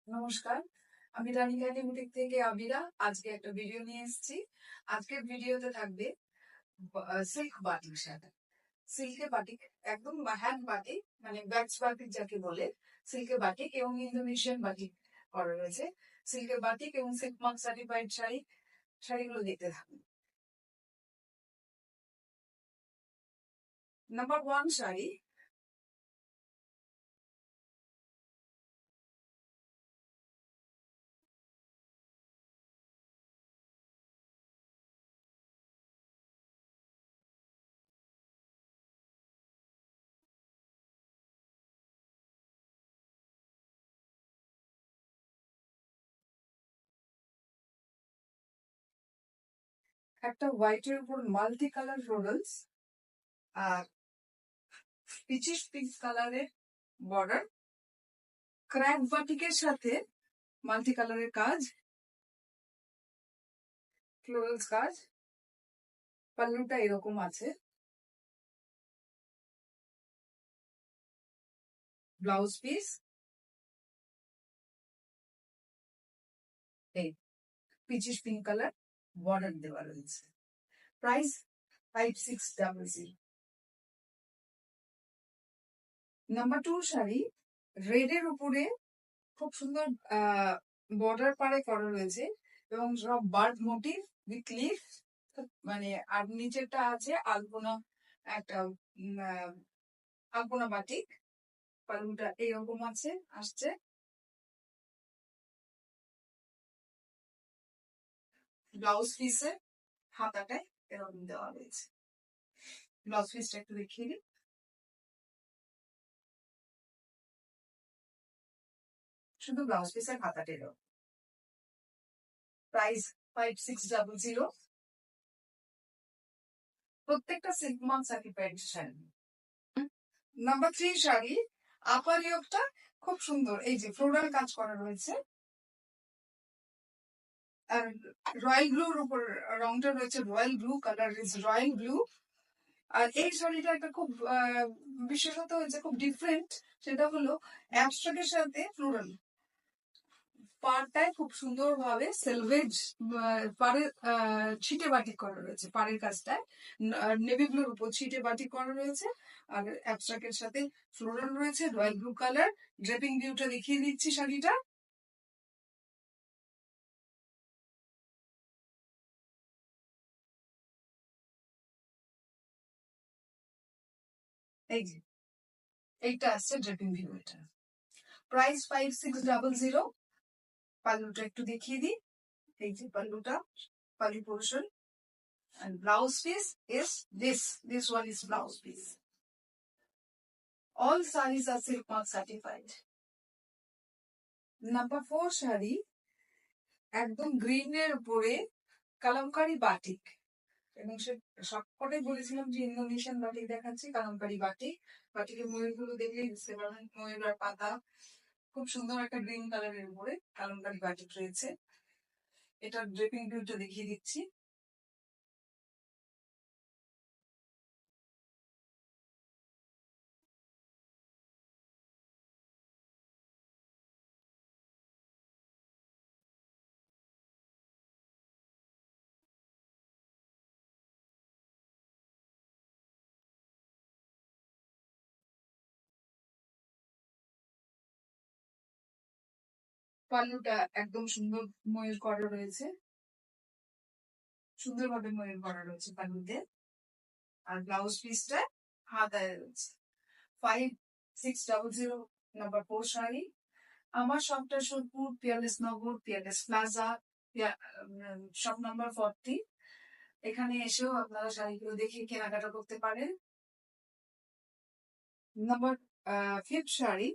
নমস্কার, আমি রানিকা বুটিক থেকে আবিরা। আজকে একটা ভিডিও নিয়ে এসেছি। আজকের ভিডিওতে থাকবে সিল্ক বাটিক শাড়ি। সিল্কে বাটিক, একদম হ্যান্ড বাটিক, মানে ব্যাগস বাটিক যাকে বলে, সিল্কে বাটিক এবং ইন্দোনেশিয়ান বাটিক করা রয়েছে। সিল্কে বাটিক এবং সিল্ক মার্ক সার্টিফাইড শাড়িগুলো দেখতে থাকুন। নাম্বার 1 শাড়ি, একটা হোয়াইটের উপর মাল্টি কালার ফ্লোরালস আর পিচিশ পিঙ্ক কালারের বর্ডার, ক্র্যাক বাটিকের সাথে মাল্টি কালারের কাজ, ফ্লোরালস কাজ। পাল্লুটা এরকম আছে, ব্লাউজ পিস এই পিচিশ পিঙ্ক কালার বর্ডার দেওয়া রয়েছে। প্রাইস 5600। নাম্বার 2 শাড়ি, রেড এর উপরে খুব সুন্দর বর্ডার পাড়ে করা রয়েছে এবং সব বার্ড মোটিভ উইথ লিফ, মানে আর নিচেরটা আছে আলপনা, একটা আলপনা বাটিক। পালুটা এইরকম আসছে। ব্লাউজ পিসে হাতাটায় এরকম দেওয়া রয়েছে। ব্লাউজ পিসটা একটু দেখিয়ে দিই। শুধু ব্লাউজ পিসের হাতাটা এরকম। প্রাইস 5600। প্রত্যেকটা silk mark certified sari. Number 3 sari, upper ইয়োগটা খুব সুন্দর, এই যে ফ্লোরাল কাজ করা রয়েছে আর রয়্যাল ব্লুর উপর রংটা রয়েছে, royal blue colour, is royal blue. আর এই শাড়িটা একটা খুব বিশেষত হয়েছে, খুব ডিফারেন্ট। সেটা হলো অ্যাবস্ট্রাক্টের সাথে ফ্লোরাল। পাড়টায় খুব সুন্দর ভাবে সেলভেজ পাড়ের ছিটে বাটিক করা রয়েছে। পাড়ের কাজটায় নেভি ব্লুর উপর ছিটে বাটিক করা রয়েছে আর অ্যাবস্ট্রাক্টের সাথে ফ্লোরাল রয়েছে, রয়্যাল ব্লু কালার। ড্রেপিং ভিউটা দেখিয়ে দিচ্ছি শাড়িটা। এই যে এইটা আসছে ড্রেপিং ভিউ। এটা প্রাইস 5600। পাল্লুটা একটু দেখিয়ে দিই। এই যে পাল্লুটা, pallu portion, and blouse piece is this one is blouse piece. All sarees are silk mark certified. Number 4 sari, একদম গ্রিন এর উপরে কালামকারী বাটিক, এবং সে সবকটাই বলেছিলাম যে ইন্দোনেশিয়ান বাটিক দেখাচ্ছি। কালামকারী বাটিক, বাটিকের ময়ূর গুলো দেখলেই বুঝতে পারবেন, ময়ূর আর পাতা। খুব সুন্দর একটা গ্রিন কালারের উপরে কালামকারী বাটিক রয়েছে। এটা ড্রেপিং ভিউটা দেখিয়ে দিচ্ছি। পাল্লুটা একদম সুন্দর ময়ূর করা রয়েছে, সুন্দরভাবে ময়ূর করা রয়েছে পাল্লুতে। আর ব্লাউজ পিসটা হাতায় রয়েছে। 5600 নাম্বার 4 শাড়ি। আমার শপটা সোদপুর পিয়ারলেস নগর, পিয়ারলেস প্লাজা, শপ নাম্বার 40। এখানে এসেও আপনারা শাড়িগুলো দেখে কেনাকাটা করতে পারেন। নাম্বার 5 শাড়ি,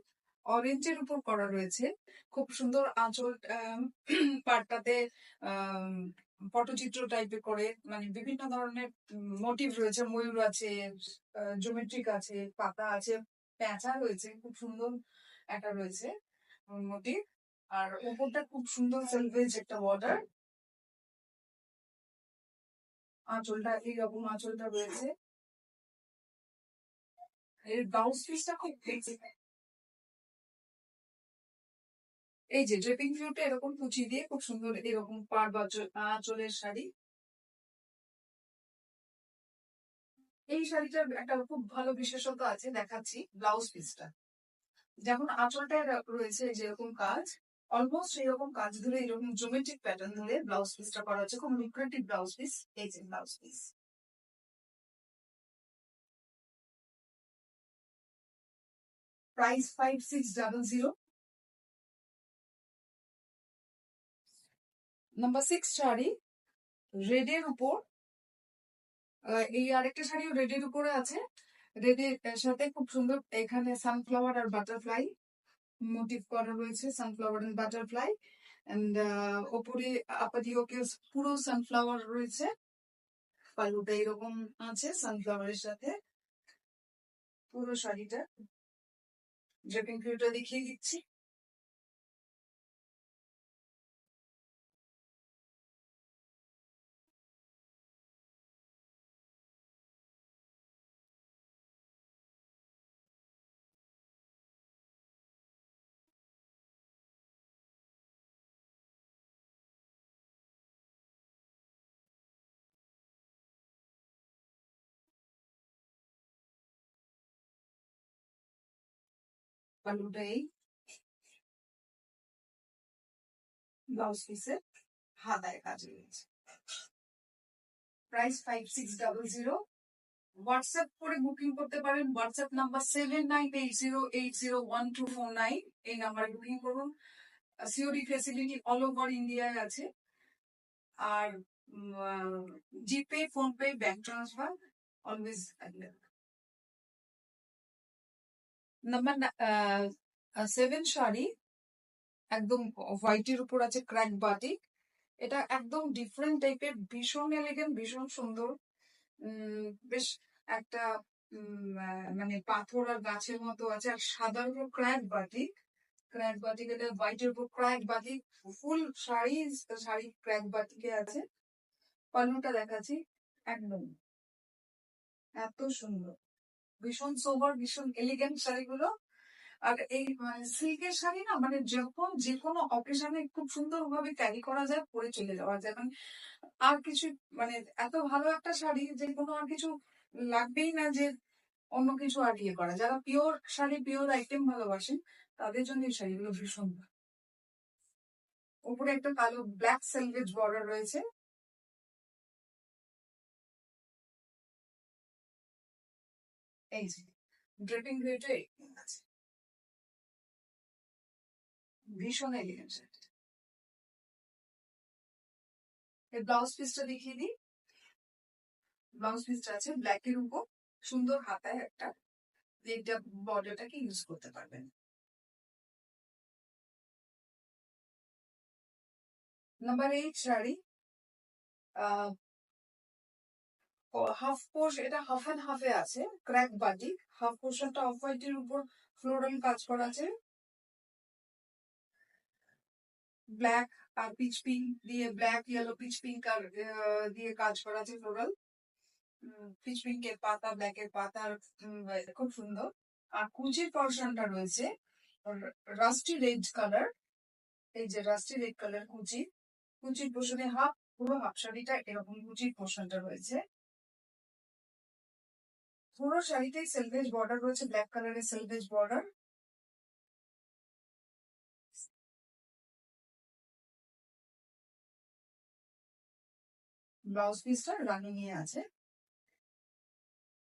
অরেঞ্জের উপর করা রয়েছে। খুব সুন্দর আঁচল, পাটটাতে পটচিত্র টাইপের করে, মানে বিভিন্ন ধরনের মোটিভ রয়েছে, ময়ূর আছে, জমেট্রিক আছে, পাতা আছে, পেঁচা রয়েছে, খুব সুন্দর একটা রয়েছে মোটিভ। আর উপরটা খুব সুন্দর সেলভেজ একটা বর্ডার। আঁচলটা এইরকম আঁচলটা রয়েছে। এর ব্লাউজ পিসটা খুব এই যে ড্রেপিং ভিউটা এরকম কুচি দিয়ে খুব সুন্দর এরকম পাড় বা আঁচলের শাড়ি। এই শাড়িটার একটা খুব ভালো বিশেষত্ব আছে, দেখাচ্ছি ব্লাউজ পিসটা। যেমন আঁচলটা রয়েছে যেরকম কাজ, অলমোস্ট এরকম কাজ ধরে এরকম জোমেট্রিক প্যাটার্ন ধরে ব্লাউজ পিসটা করা হচ্ছে, খুব লুক্রেটিভ ব্লাউজ পিস। এই যে blouse piece, price 5600। Number 6 sari, রেডের উপর। এই আরেকটা শাড়িও রেডের উপরে আছে। রেডের সাথে খুব সুন্দর এখানে সানফ্লাওয়ার আর বাটারফ্লাই মোটিভ করা রয়েছে, সানফ্লাওয়ার এন্ড বাটারফ্লাই। এন্ড ওপরে আপাদিওকে পুরো সানফ্লাওয়ার রয়েছে। পালুটা এরকম আছে সানফ্লাওয়ারের সাথে। পুরো শাড়িটা ড্রেপিং ভিউটা দেখিয়ে দিচ্ছি। পালুটা এই, ব্লাউজ পিসের হাতায় কাজ রয়েছে। প্রাইস 5600। হোয়াটসঅ্যাপ করে বুকিং করতে পারেন। WhatsApp number 7980801249। এই নাম্বারে বুকিং করুন। সিওডি ফেসিলিটি অল ওভার ইন্ডিয়ায় আছে। আর GPay, PhonePe, bank transfer always available. Number 7 sari, একদম হোয়াইটের উপর আছে ক্র্যাক বাটিক। এটা একদম ডিফারেন্ট টাইপের, ভীষণ এলিগেন্ট, ভীষণ সুন্দর। বেশ একটা মানে পাথর আর গাছের মতো আছে। আর সাদার উপর ক্র্যাক বাটিক। ক্র্যাক বাটিক, এটা হোয়াইটের উপর ক্র্যাক বাটিক। ফুল শাড়ি, শাড়ি ক্র্যাক বাটিকে আছে। পাল্লুটা দেখাচ্ছি, একদম এত সুন্দর, ভীষণ সোবার, ভীষণ এলিগেন্ট শাড়িগুলো। আর এই সিল্কের শাড়ি না, মানে যখন যে কোনো অকেশনে খুব সুন্দর ভাবে ক্যারি করা যায়, পরে চলে যাওয়া যায়, মানে আর কিছু, মানে এত ভালো একটা শাড়ি যে কোনো আর কিছু লাগবেই না, যে অন্য কিছু আর ইয়ে করা। যারা পিওর শাড়ি, পিওর আইটেম ভালোবাসেন, তাদের জন্য এই শাড়িগুলো ভীষণ ভালো। উপরে একটা কালো ব্ল্যাক সেলভেজ বর্ডার রয়েছে। এই যে ড্রেপিং ভিউটা এরকম আছে, ভীষণ এলিগেন্ট শাড়ি। এই ব্লাউজ পিসটা দেখিয়ে দিই। ব্লাউজ পিসটা আছে ব্ল্যাক এর উপর, সুন্দর হাতায় একটা, এইটা বর্ডারটাকে ইউজ করতে পারবেন। নাম্বার 8 শাড়ি, হাফ পোর্শ, এটা হাফ অ্যান্ড হাফে আছে, ক্র্যাক বাটিক। হাফ পোর্শনটা অফ হোয়াইটের উপর ফ্লোরাল কাজ করা আছে, ব্ল্যাক আর পিচ পিঙ্ক দিয়ে, ব্ল্যাক ইয়েলো পিচ পিঙ্ক আর দিয়ে কাজ করা আছে ফ্লোরাল। পিচ পিঙ্কের পাতা, ব্ল্যাকের পাতা, খুব সুন্দর। আর কুচির পোর্শনটা রয়েছে রাস্টি রেড কালার। এই যে রাস্টি রেড কালার কুচি, কুচির পোর্শনে হাফ, পুরো হাফ শাড়িটা এরকম কুচির পোর্শনটা রয়েছে। পুরো শাড়িটাই সেলভেজ বর্ডার রয়েছে, ব্ল্যাক কালারের সেলভেজ বর্ডার। ব্লাউজ পিসটা রানী নিয়ে আছে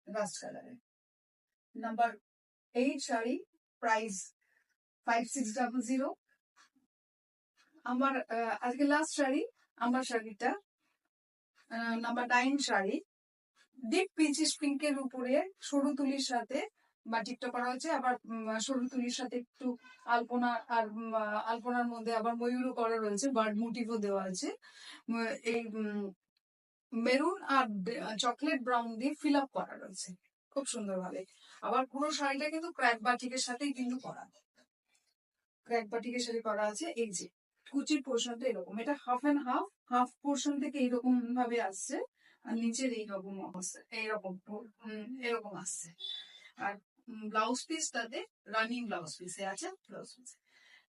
রাস্ট কালারে। Number 8 sari, price 5600। আমার আজকে লাস্ট শাড়ি, আমার শাড়িটা নাম্বার 9 শাড়ি, ডিপ পিচিস পিঙ্কের উপরে সরু তুলির সাথে বাটিকটা করা হয়েছে। আবার সরু তুলির সাথে একটু আলপনা, আর আলপনার মধ্যে আবার ময়ূরও করা রয়েছে, বার্ড মোটিভও দেওয়া আছে। এই মেরুন আর চকলেট ব্রাউন দিয়ে ফিল আপ করা রয়েছে খুব সুন্দর ভাবে। আবার পুরো শাড়িটা কিন্তু ক্র্যাক বাটিকের সাথেই কিন্তু করা, ক্র্যাক বাটিকের সাথে করা আছে। এই যে কুচির পোর্শনটা এরকম, এটা half and half, half portion থেকে এইরকম ভাবে আসছে, আর নিচের এইরকম অবস্থা, এইরকম এরকম আসছে। আর ব্লাউজ পিসটাতে রানিং ব্লাউজ পিসে আছে, ব্লাউজ পিস।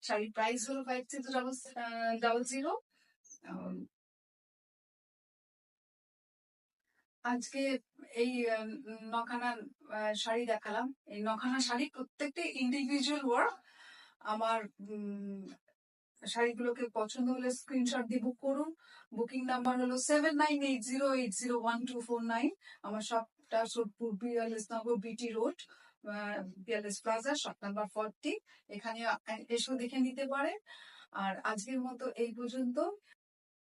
শাড়ির প্রাইস হলো 5600। আজকে এই নখানা শাড়ি দেখালাম। এই নখানা শাড়ি প্রত্যেকটা ইন্ডিভিজুয়াল ওয়ার্ক। আমার শাড়িগুলোকে পছন্দ হলে স্ক্রিনশট দিয়ে বুক করুন। বুকিং নাম্বার হলো 7980801249। আমার শপটা সোদপুর বিয়াল্লিশ নগর বিটি রোড, বিয়াল্লিশ প্লাজা, শপ নাম্বার 40। এখানে এসো দেখে নিতে পারেন। আর আজকের মতো এই পর্যন্ত।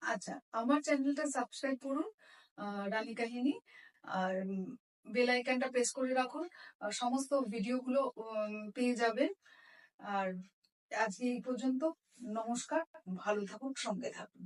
আচ্ছা, আমার চ্যানেলটা সাবস্ক্রাইব করুন, রানী কাহিনী, আর বেল আইকনটা প্রেস করে রাখুন। সমস্ত ভিডিওগুলো পেয়ে যাবেন। আর আজকে এই পর্যন্ত। নমস্কার, ভালো থাকুন, সঙ্গে থাকুন।